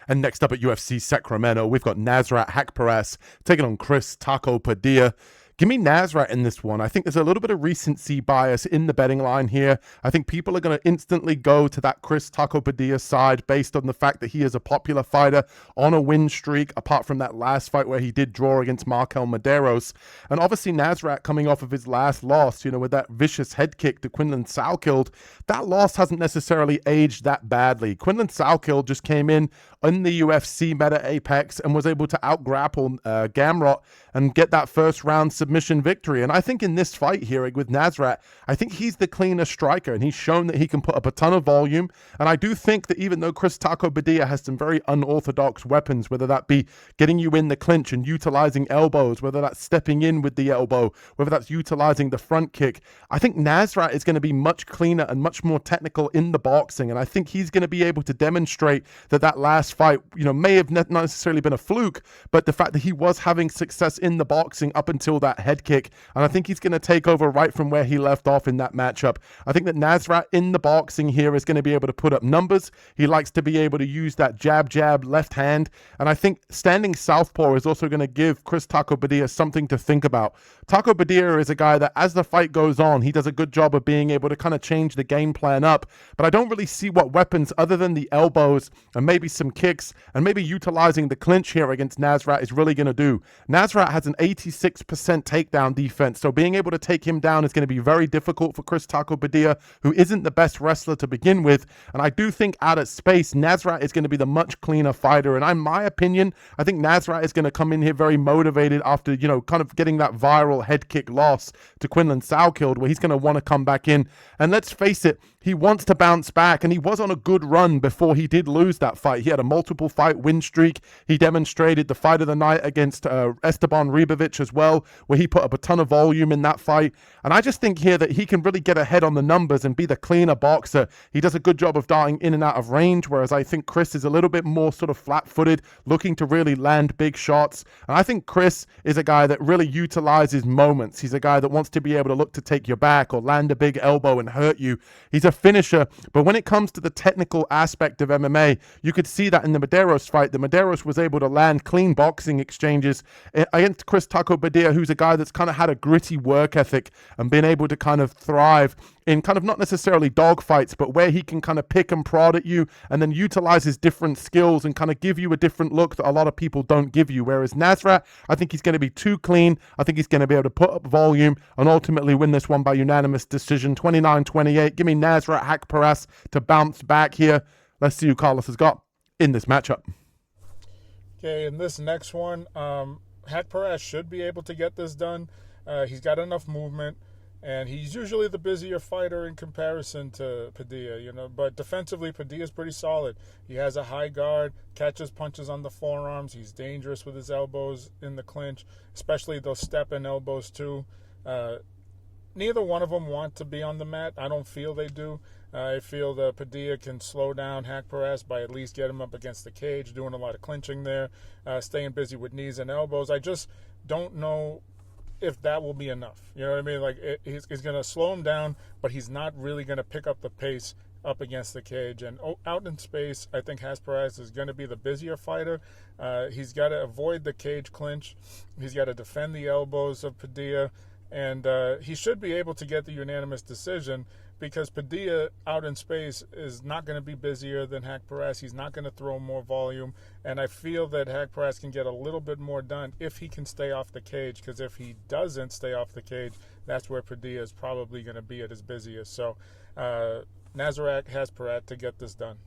And next up at UFC Sacramento, we've got Nasrat Haqparast taking on Chris Taco Padilla. Give me Nasrat in this one. I think there's a little bit of recency bias in the betting line here. I think people are going to instantly go to that Chris Taco Padilla side based on the fact that he is a popular fighter on a win streak, apart from that last fight where he did draw against Markel Medeiros. And obviously Nasrat coming off of his last loss, with that vicious head kick to Quinlan Salkild, that loss hasn't necessarily aged that badly. Quinlan Salkild just came in the UFC Meta Apex and was able to out-grapple Gamrot and get that first round submission victory. And I think in this fight here with Nasrat, I think he's the cleaner striker, and he's shown that he can put up a ton of volume. And I do think that even though Chris Taco Padilla has some very unorthodox weapons, whether that be getting you in the clinch and utilizing elbows, whether that's stepping in with the elbow, whether that's utilizing the front kick, I think Nasrat is going to be much cleaner and much more technical in the boxing. And I think he's going to be able to demonstrate that last fight, may have not necessarily been a fluke, but the fact that he was having success in the boxing up until that head kick. And I think he's going to take over right from where he left off in that matchup. I think that Nasrat in the boxing here is going to be able to put up numbers. He likes to be able to use that jab left hand. And I think standing southpaw is also going to give Chris Taco Padilla something to think about. Taco Padilla is a guy that as the fight goes on, he does a good job of being able to kind of change the game plan up. But I don't really see what weapons other than the elbows and maybe some kicks and maybe utilizing the clinch here against Nasrat is really going to do. Nasrat has an 86% takedown defense, so being able to take him down is going to be very difficult for Chris Taco Padilla, who isn't the best wrestler to begin with. And I do think out of space, Nasrat is going to be the much cleaner fighter. And in my opinion, I think Nasrat is going to come in here very motivated after, kind of getting that viral head kick loss to Quinlan Salkild, where he's going to want to come back in. And let's face it, he wants to bounce back, and he was on a good run before he did lose that fight. He had a multiple fight win streak. He demonstrated the fight of the night against Esteban Ribovic as well, where he put up a ton of volume in that fight. And I just think here that he can really get ahead on the numbers and be the cleaner boxer. He does a good job of darting in and out of range, whereas I think Chris is a little bit more sort of flat-footed, looking to really land big shots. And I think Chris is a guy that really utilizes moments. He's a guy that wants to be able to look to take your back or land a big elbow and hurt you. He's a finisher, but when it comes to the technical aspect of MMA, you could see that in the Medeiros fight. The Medeiros was able to land clean boxing exchanges against Chris Taco Padilla, who's a guy that's kind of had a gritty work ethic and been able to kind of thrive in kind of not necessarily dog fights, but where he can kind of pick and prod at you and then utilize his different skills and kind of give you a different look that a lot of people don't give you. Whereas Nasrat, I think he's going to be too clean. I think he's going to be able to put up volume and ultimately win this one by unanimous decision, 29-28. Give me Nasrat Haqparast to bounce back here. Let's see who Carlos has got in this matchup. Okay, in this next one, Haqparast should be able to get this done. He's got enough movement, and he's usually the busier fighter in comparison to Padilla, but defensively, Padilla's pretty solid. He has a high guard, catches punches on the forearms. He's dangerous with his elbows in the clinch, especially those step-in elbows too. Neither one of them want to be on the mat. I don't feel they do. I feel that Padilla can slow down Haqparast by at least getting him up against the cage, doing a lot of clinching there, staying busy with knees and elbows. I just don't know if that will be enough. You know what I mean? Like, he's going to slow him down, but he's not really going to pick up the pace up against the cage. And out in space, I think Haqparast is going to be the busier fighter. He's got to avoid the cage clinch. He's got to defend the elbows of Padilla. And he should be able to get the unanimous decision because Padilla out in space is not going to be busier than Haqparast. He's not going to throw more volume. And I feel that Haqparast can get a little bit more done if he can stay off the cage, because if he doesn't stay off the cage, that's where Padilla is probably going to be at his busiest. So Nasrat Haqparast to get this done.